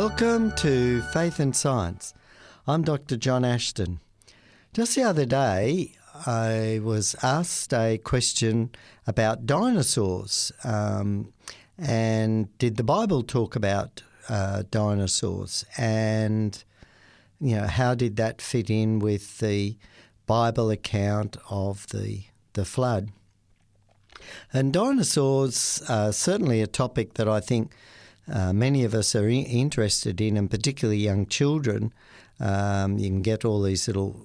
Welcome to Faith and Science. I'm Dr. John Ashton. Just the other day, I was asked a question about dinosaurs, and did the Bible talk about dinosaurs, and how did that fit in with the Bible account of the flood? And dinosaurs are certainly a topic that I think many of us are interested in, and particularly young children. You can get all these little,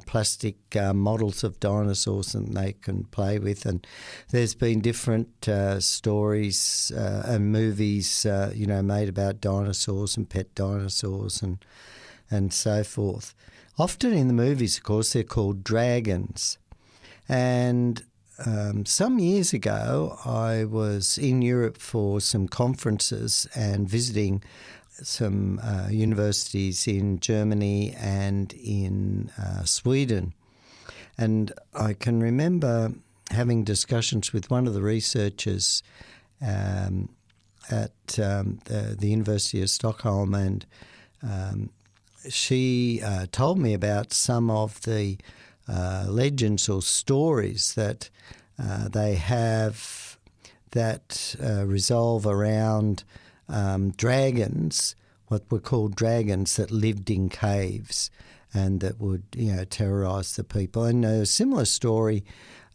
plastic models of dinosaurs and they can play with. And there's been different stories and movies, made about dinosaurs and pet dinosaurs and so forth. Often in the movies, of course, they're called dragons. And some years ago, I was in Europe for some conferences and visiting some universities in Germany and in Sweden. And I can remember having discussions with one of the researchers at the University of Stockholm, and she told me about some of the legends or stories that they have that resolve around dragons, what were called dragons, that lived in caves and that would, terrorise the people. And a similar story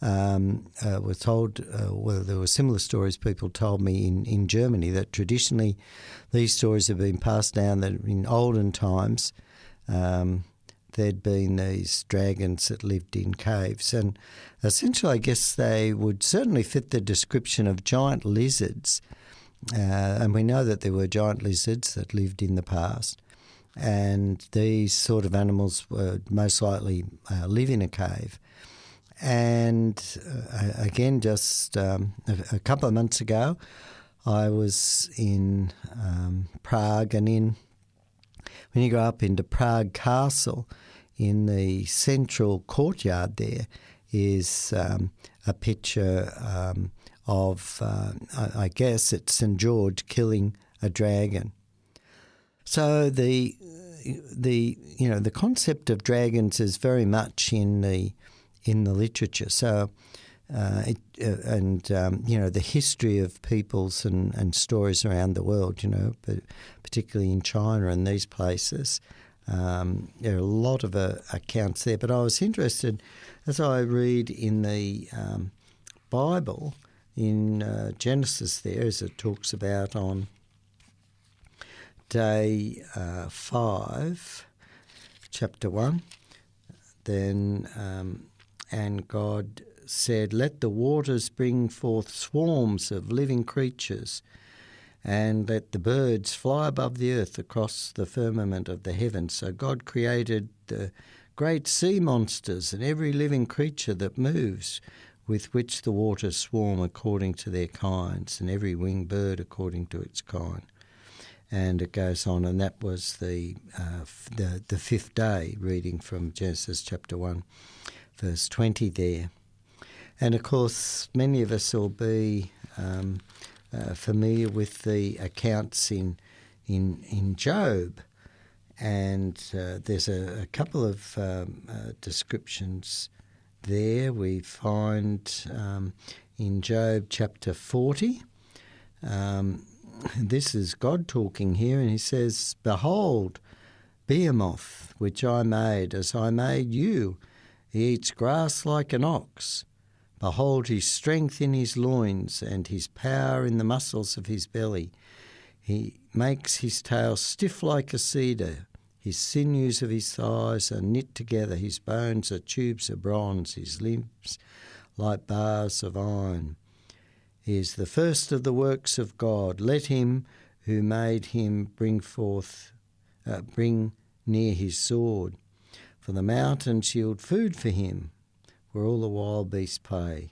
was told, there were similar stories people told me in Germany, that traditionally these stories have been passed down, that in olden times there'd been these dragons that lived in caves. And essentially, I guess they would certainly fit the description of giant lizards. And we know that there were giant lizards that lived in the past. And these sort of animals would most likely live in a cave. And again, just a couple of months ago, I was in Prague, and when you go up into Prague Castle, in the central courtyard there is a picture of, I guess it's St. George killing a dragon. So the concept of dragons is very much in the literature. So the history of peoples and stories around the world, but particularly in China and these places, there are a lot of accounts there. But I was interested, as I read in the Bible, in Genesis there, as it talks about on day 5, chapter 1, then and God said, "Let the waters bring forth swarms of living creatures, and let the birds fly above the earth across the firmament of the heavens." So God created the great sea monsters and every living creature that moves, with which the waters swarm according to their kinds, and every winged bird according to its kind. And it goes on, and that was the fifth day, reading from Genesis chapter 1, verse 20 there. And of course, many of us will be familiar with the accounts in Job, and there's a couple of descriptions there. We find in Job chapter 40, this is God talking here, and he says, "Behold, Behemoth, which I made, as I made you, he eats grass like an ox. Behold his strength in his loins, and his power in the muscles of his belly. He makes his tail stiff like a cedar. His sinews of his thighs are knit together. His bones are tubes of bronze. His limbs like bars of iron. He is the first of the works of God. Let him who made him bring near his sword. For the mountains yield food for him, where all the wild beasts play.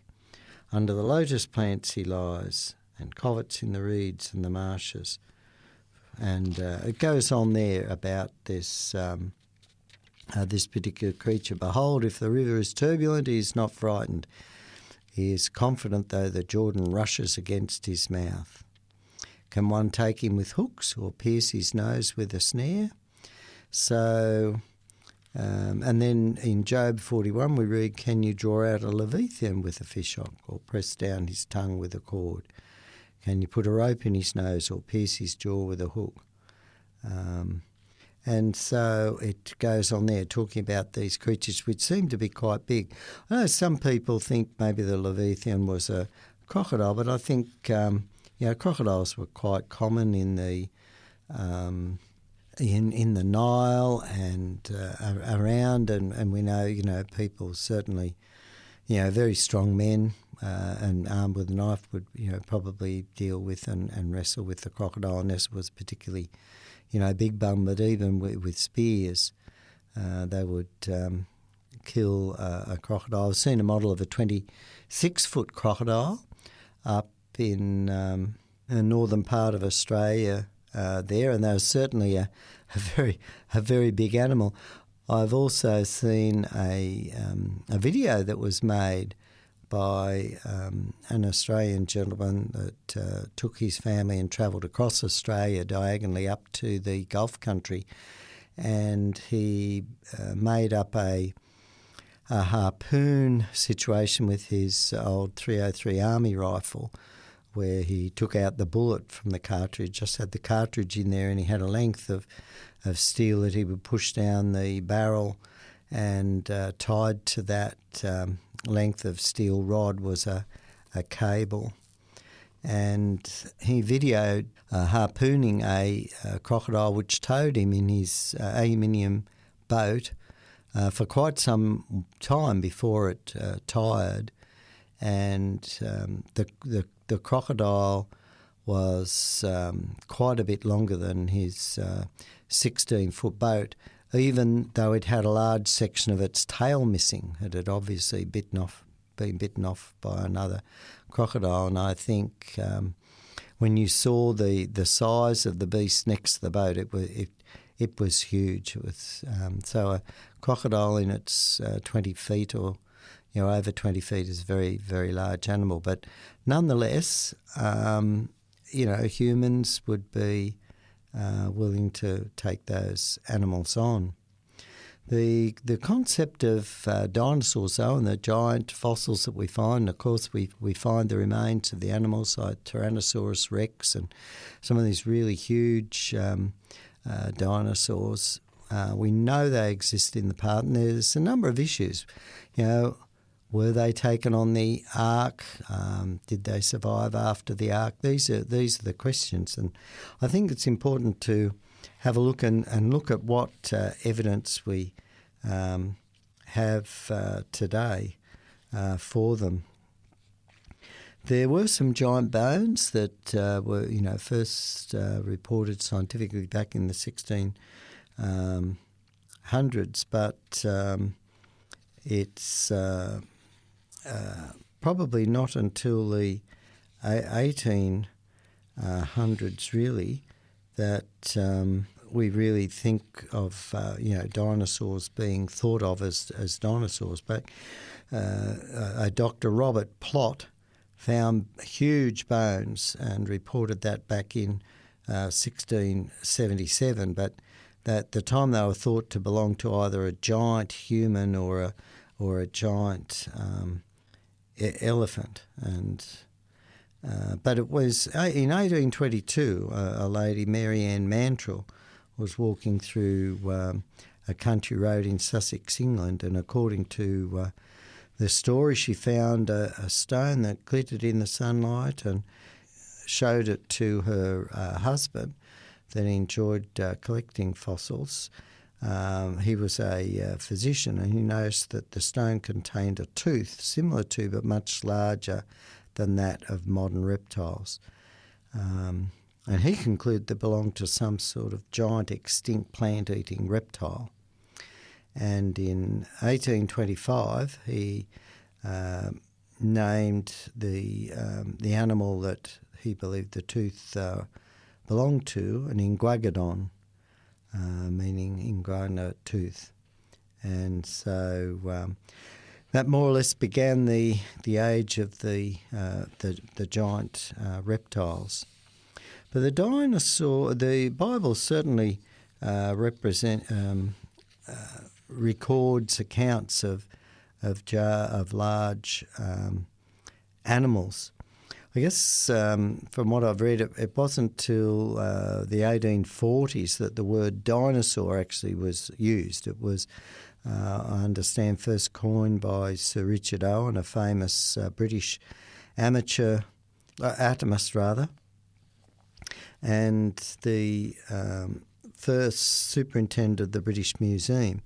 Under the lotus plants he lies, and covets in the reeds and the marshes." And it goes on there about this particular creature. "Behold, if the river is turbulent, he is not frightened. He is confident, though the Jordan rushes against his mouth. can one take him with hooks or pierce his nose with a snare? So, and then in Job 41 we read, can you draw out a Leviathan with a fishhook or press down his tongue with a cord? Can you put a rope in his nose or pierce his jaw with a hook? And so it goes on there talking about these creatures which seem to be quite big. I know some people think maybe the Leviathan was a crocodile, but I think crocodiles were quite common in the in the Nile and around, and we know people certainly very strong men and armed with a knife would probably deal with and wrestle with the crocodile, unless it was particularly big bum, but even with spears, they would kill a crocodile. I've seen a model of a 26-foot crocodile up in the northern part of Australia there, and they were certainly a very big animal. I've also seen a video that was made by an Australian gentleman that took his family and travelled across Australia diagonally up to the Gulf country, and he made up a harpoon situation with his old .303 Army rifle, where he took out the bullet from the cartridge, just had the cartridge in there, and he had a length of steel that he would push down the barrel, and tied to that length of steel rod was a cable. And he videoed harpooning a crocodile which towed him in his aluminium boat for quite some time before it tired. And the crocodile was quite a bit longer than his 16-foot boat, even though it had a large section of its tail missing. It had obviously been bitten off by another crocodile. And I think when you saw the size of the beast next to the boat, it was huge. It was so a crocodile in its 20 feet or over 20 feet is a very, very large animal. But nonetheless, humans would be willing to take those animals on. The concept of dinosaurs, though, and the giant fossils that we find, of course, we find the remains of the animals like Tyrannosaurus rex and some of these really huge dinosaurs. We know they exist in the past, and there's a number of issues. Were they taken on the ark? Did they survive after the ark? These are the questions, and I think it's important to have a look and look at what evidence we have today for them. There were some giant bones that were first reported scientifically back in the 1600s, but it's probably not until the 1800s really that we really think of dinosaurs being thought of as dinosaurs. But a Dr. Robert Plott found huge bones and reported that back in 1677, but at the time they were thought to belong to either a giant human or a giant elephant. And but it was in 1822, a lady, Mary Ann Mantrell, was walking through a country road in Sussex, England, and according to the story, she found a stone that glittered in the sunlight and showed it to her husband that enjoyed collecting fossils. He was a physician, and he noticed that the stone contained a tooth similar to but much larger than that of modern reptiles. And he concluded it belonged to some sort of giant extinct plant-eating reptile. And in 1825, he named the animal that he believed the tooth belonged to an inguagadon, meaning inguana tooth. And so that more or less began the age of the giant reptiles. But the Bible certainly records accounts of large animals. I guess from what I've read, it wasn't till the 1840s that the word dinosaur actually was used. It was, I understand, first coined by Sir Richard Owen, a famous British anatomist rather, and the first superintendent of the British Museum.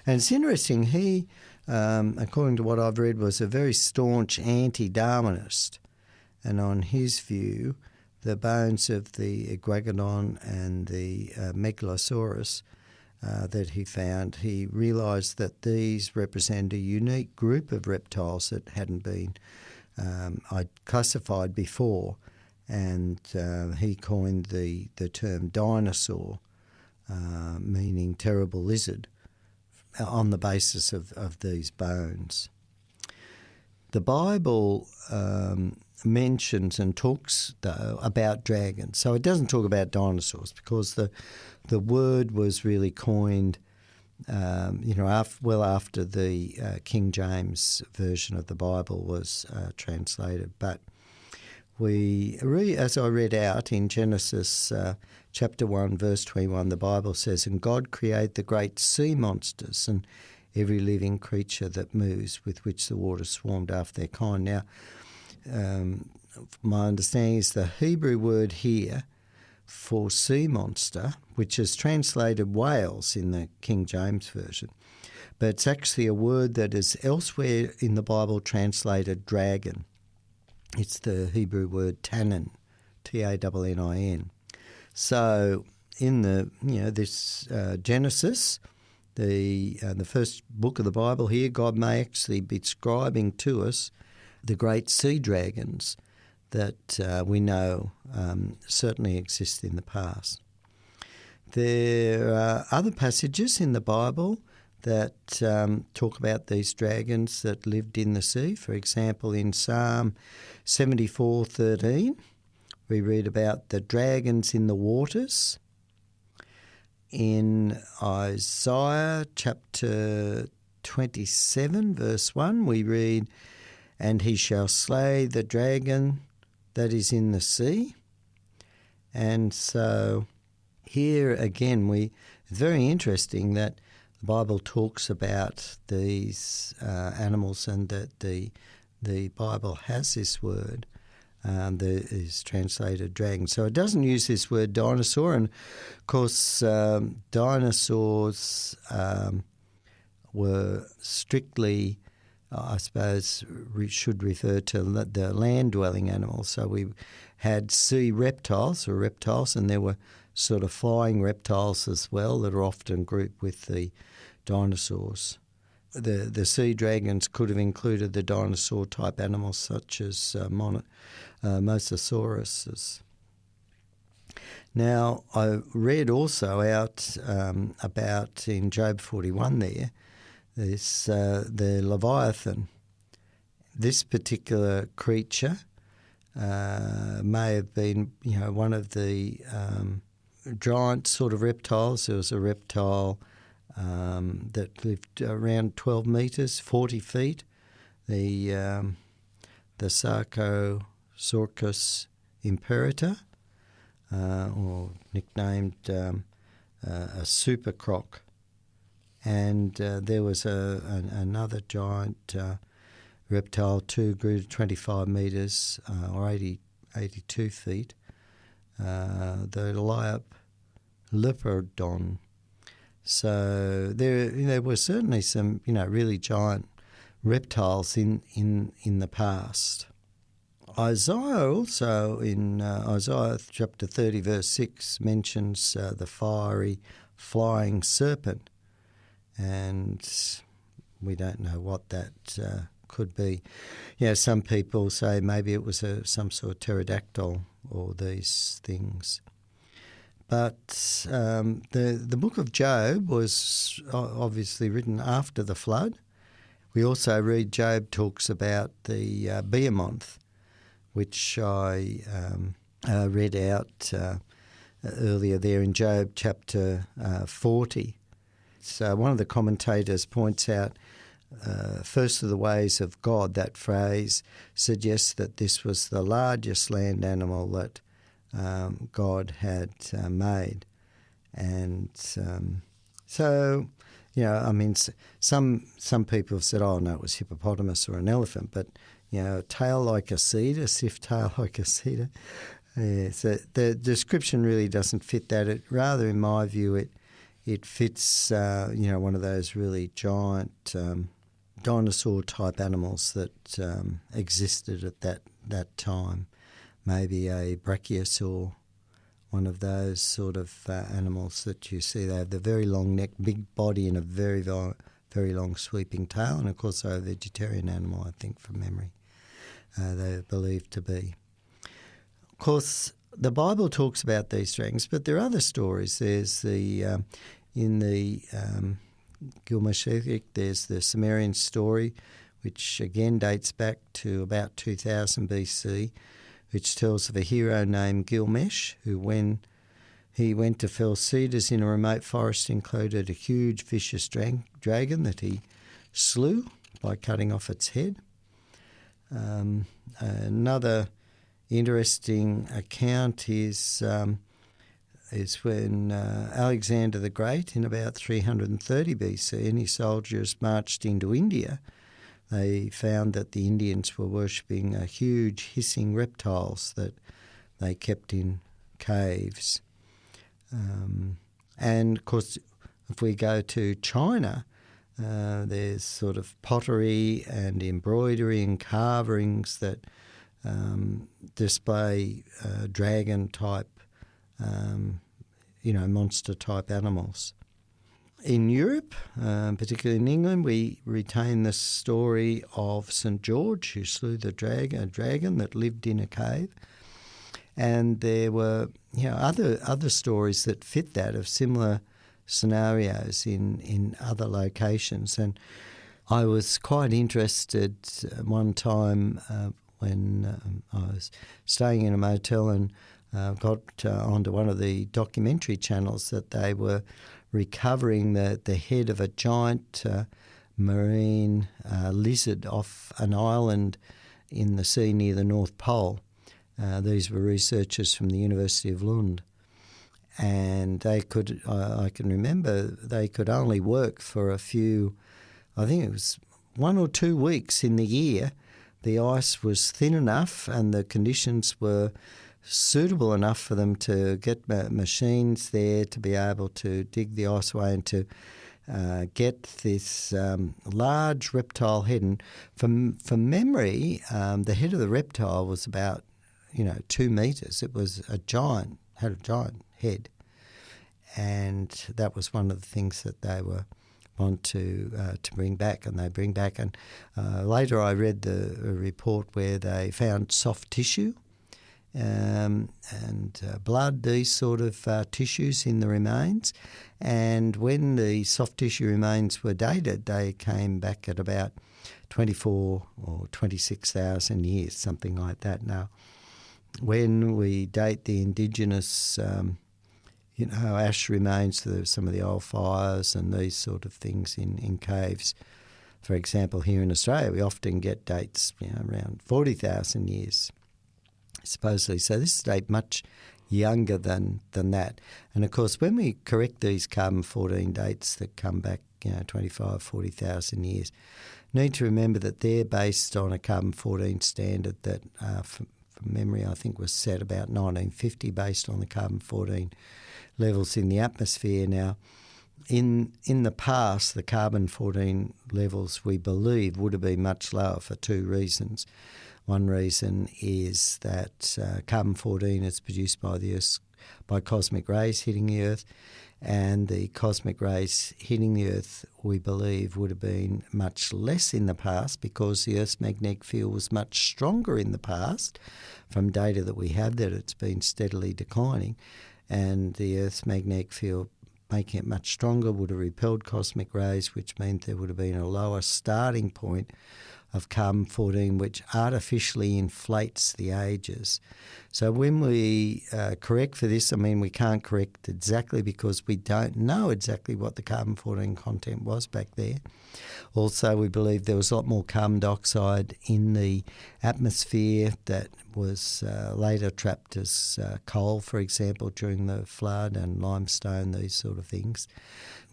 And it's interesting, he, according to what I've read, was a very staunch anti-Darwinist. And on his view, the bones of the Iguanodon and the Megalosaurus that he found, he realised that these represent a unique group of reptiles that hadn't been classified before. And he coined the term dinosaur, meaning terrible lizard, on the basis of these bones. The Bible mentions and talks, though, about dragons. So it doesn't talk about dinosaurs because the word was really coined, after the King James version of the Bible was translated. But as I read out in Genesis chapter 1, verse 21, the Bible says, "And God created the great sea monsters and every living creature that moves, with which the waters swarmed after their kind." Now, my understanding is the Hebrew word here for sea monster, which is translated whales in the King James Version, but it's actually a word that is elsewhere in the Bible translated dragon. It's the Hebrew word tannin, Tannin. So in this Genesis, the first book of the Bible here, God may actually be describing to us the great sea dragons that we know certainly exist in the past. There are other passages in the Bible that talk about these dragons that lived in the sea. For example, in Psalm 74:13, we read about the dragons in the waters. In Isaiah chapter 27, verse 1, we read, "And he shall slay the dragon that is in the sea." And so here again, it's very interesting that the Bible talks about these animals, and that the Bible has this word that is translated dragon. So it doesn't use this word dinosaur, and of course dinosaurs were strictly, I suppose, should refer to the land-dwelling animals. So we had sea reptiles, and there were sort of flying reptiles as well that are often grouped with the dinosaurs. The sea dragons could have included the dinosaur-type animals such as Mosasaurus. Now, I read also out about in Job 41 there's the Leviathan. This particular creature may have been, one of the giant sort of reptiles. There was a reptile that lived around 12 metres, 40 feet. The Sarcosaurus imperator, or nicknamed a super croc. And there was another giant reptile too, grew to 25 metres or 82 feet, the Leopardon. So there were certainly some really giant reptiles in the past. Isaiah also, in Isaiah chapter 30 verse 6, mentions the fiery flying serpent, and we don't know what that could be. Some people say maybe it was some sort of pterodactyl or these things. But the book of Job was obviously written after the flood. We also read Job talks about the behemoth, which I read out earlier there in Job chapter 40. So one of the commentators points out, first of the ways of God, that phrase suggests that this was the largest land animal that God had made. And so, I mean, some people have said, oh, no, it was hippopotamus or an elephant, but, a tail like a cedar, stiff tail like a cedar. Yeah, so the description really doesn't fit that. Rather, in my view, it fits, one of those really giant dinosaur-type animals that existed at that time. Maybe a brachiosaur, one of those sort of animals that you see. They have the very long neck, big body, and a very, very long sweeping tail. And, of course, they're a vegetarian animal, I think, from memory. They're believed to be. Of course, the Bible talks about these dragons, but there are other stories. There's in the Gilgamesh epic, there's the Sumerian story, which again dates back to about 2000 BC, which tells of a hero named Gilgamesh who, when he went to fell cedars in a remote forest, included a huge vicious dragon that he slew by cutting off its head. Another interesting account is when Alexander the Great, in about 330 BC, and his soldiers marched into India. They found that the Indians were worshipping huge hissing reptiles that they kept in caves. And, of course, if we go to China, there's sort of pottery and embroidery and carvings that display dragon-type, monster-type animals. In Europe, particularly in England, we retain the story of St. George, who slew a dragon that lived in a cave. And there were other stories that fit that, of similar scenarios in other locations. And I was quite interested one time when I was staying in a motel and got onto one of the documentary channels that they were recovering the head of a giant marine lizard off an island in the sea near the North Pole. These were researchers from the University of Lund. And they could, I can remember, they could only work for a few, I think it was 1 or 2 weeks in the year. The ice was thin enough and the conditions were suitable enough for them to get machines there to be able to dig the ice away and to get this large reptile head. And from memory, the head of the reptile was about 2 metres. It was had a giant head, and that was one of the things that they want to bring back, and they bring back. And later I read the report where they found soft tissue and blood, these sort of tissues in the remains. And when the soft tissue remains were dated, they came back at about 24 or 26,000 years, something like that. Now, when we date the indigenous, ash remains to some of the old fires and these sort of things in caves, for example, here in Australia, we often get dates around 40,000 years, supposedly. So this is a date much younger than that. And, of course, when we correct these carbon-14 dates that come back 25, 40,000 years, need to remember that they're based on a carbon-14 standard that from memory, I think was set about 1950 based on the carbon-14 levels in the atmosphere. Now, in the past, the carbon-14 levels, we believe, would have been much lower for 2 reasons. One reason is that carbon-14 is produced by cosmic rays hitting the Earth, and the cosmic rays hitting the Earth, we believe, would have been much less in the past because the Earth's magnetic field was much stronger in the past, from data that we have that it's been steadily declining, and the Earth's magnetic field, making it much stronger, would have repelled cosmic rays, which meant there would have been a lower starting point of carbon-14, which artificially inflates the ages. So when we correct for this, I mean, we can't correct exactly because we don't know exactly what the carbon-14 content was back there. Also, we believe there was a lot more carbon dioxide in the atmosphere that was later trapped as coal, for example, during the flood, and limestone, these sort of things,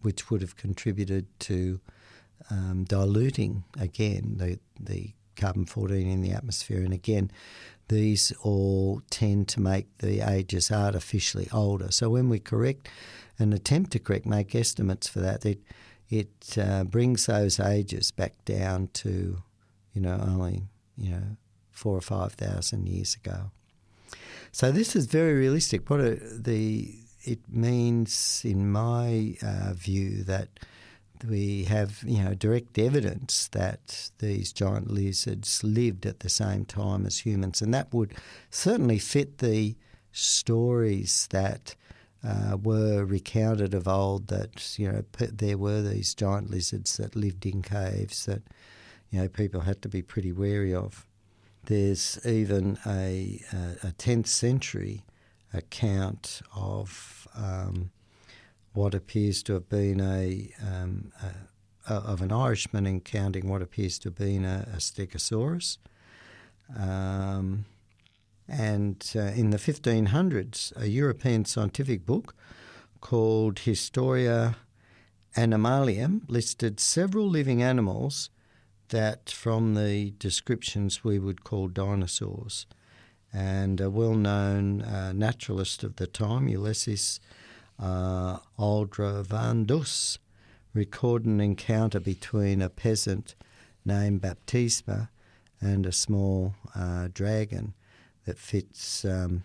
which would have contributed to diluting, again, the carbon-14 in the atmosphere. And again, these all tend to make the ages artificially older. So when we correct and attempt to correct, make estimates for that, it brings those ages back down to, only, 4,000 or 5,000 years ago. So this is very realistic. It means, in my view, that we have, direct evidence that these giant lizards lived at the same time as humans, and that would certainly fit the stories that were recounted of old, that, there were these giant lizards that lived in caves that, people had to be pretty wary of. There's even a 10th century account of what appears to have been of an Irishman encountering what appears to have been a Stegosaurus. And in the 1500s, a European scientific book called Historia Animalium listed several living animals that, from the descriptions, we would call dinosaurs. And a well-known naturalist of the time, Ulysses Aldrovandus, recorded an encounter between a peasant named Baptisma and a small dragon that fits, and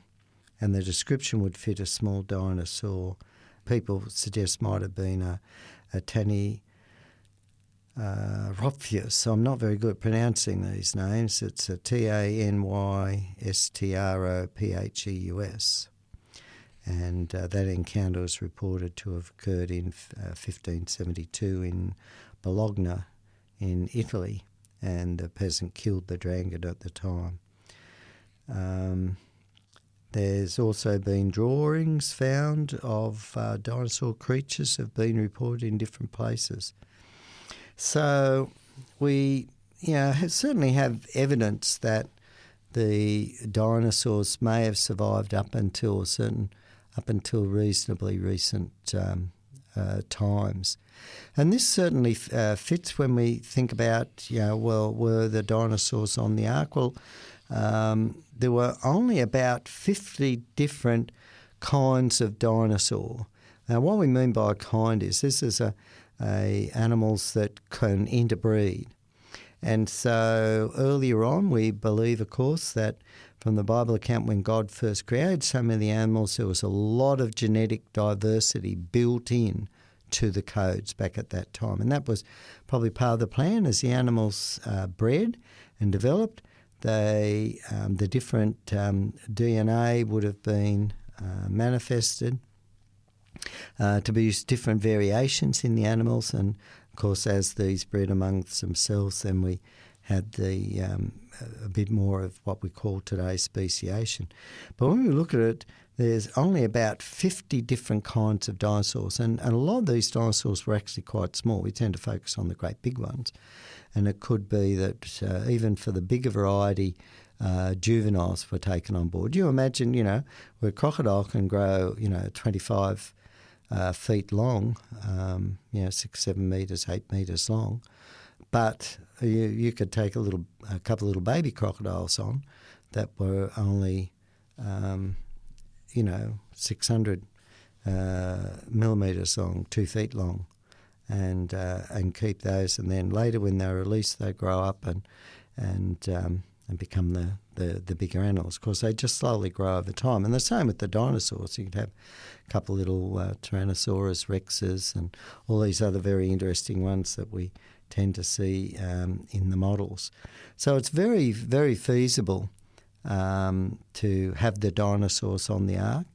the description would fit a small dinosaur. People suggest might have been a Tanystropheus. I'm not very good at pronouncing these names. It's a Tanystropheus. And that encounter was reported to have occurred in 1572 in Bologna in Italy, and the peasant killed the dragon at the time. There's also been drawings found of dinosaur creatures have been reported in different places. So we certainly have evidence that the dinosaurs may have survived up until reasonably recent times. And this certainly fits when we think about, were the dinosaurs on the ark? Well, there were only about 50 different kinds of dinosaur. Now, what we mean by a kind is this is animals that can interbreed. And so earlier on, we believe, of course, that from the Bible account, when God first created some of the animals, there was a lot of genetic diversity built in to the codes back at that time. And that was probably part of the plan. As the animals bred and developed, the different DNA would have been manifested to produce different variations in the animals. And, of course, as these bred amongst themselves, then we had a bit more of what we call today speciation. But when we look at it, there's only about 50 different kinds of dinosaurs, and a lot of these dinosaurs were actually quite small. We tend to focus on the great big ones, and it could be that even for the bigger variety, juveniles were taken on board. You imagine, where a crocodile can grow, 25 feet long, 6, 7 metres, 8 metres long, but you could take a couple of little baby crocodiles on that were only 600 millimetres long, 2 feet long, and keep those. And then later, when they're released, they grow up and become the bigger animals. Of course, they just slowly grow over time. And the same with the dinosaurs. You could have a couple of little Tyrannosaurus rexes and all these other very interesting ones that we tend to see in the models. So it's very, very feasible to have the dinosaurs on the ark,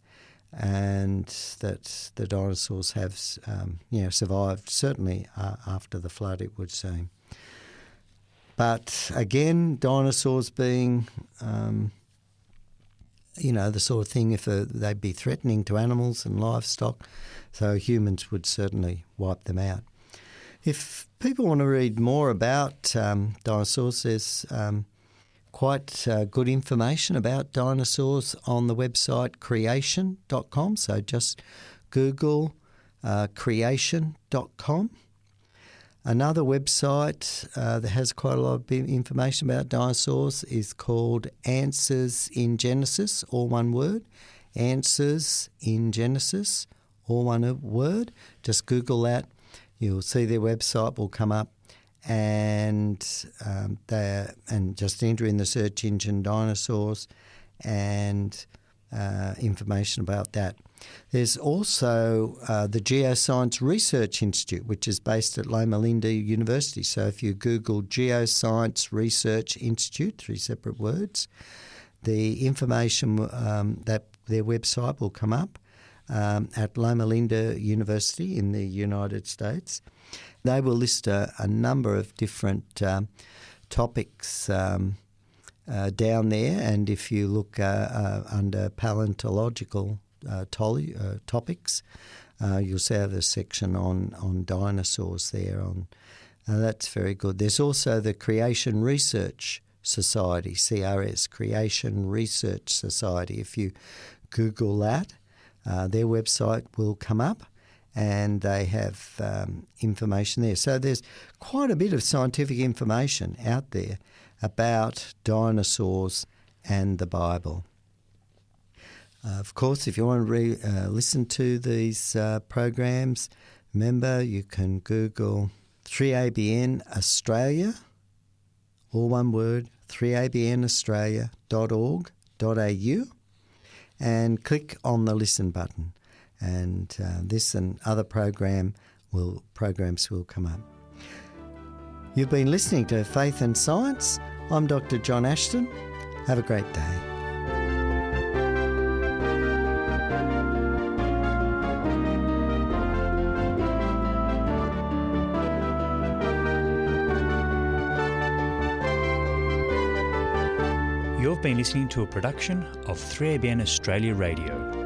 and that the dinosaurs have survived, certainly after the flood, it would seem. But again, dinosaurs being, the sort of thing, if they'd be threatening to animals and livestock, so humans would certainly wipe them out. If people want to read more about dinosaurs, there's quite good information about dinosaurs on the website creation.com. So just Google creation.com. Another website that has quite a lot of information about dinosaurs is called Answers in Genesis, all one word. Answers in Genesis, all one word. Just Google that. You'll see their website will come up, and just enter in the search engine dinosaurs and information about that. There's also the Geoscience Research Institute, which is based at Loma Linda University. So if you Google Geoscience Research Institute, 3 separate words, the information that their website will come up at Loma Linda University in the United States. They will list a number of different topics down there, and if you look under paleontological topics, you'll see a section on dinosaurs there. That's very good. There's also the Creation Research Society, CRS, Creation Research Society. If you Google that, their website will come up, and they have information there. So there's quite a bit of scientific information out there about dinosaurs and the Bible. Of course, if you want to listen to these programs, remember you can Google 3ABN Australia, all one word, 3abnaustralia.org.au, and click on the listen button. And this and other programs will come up. You've been listening to Faith and Science. I'm Dr. John Ashton. Have a great day. You've been listening to a production of 3ABN Australia Radio.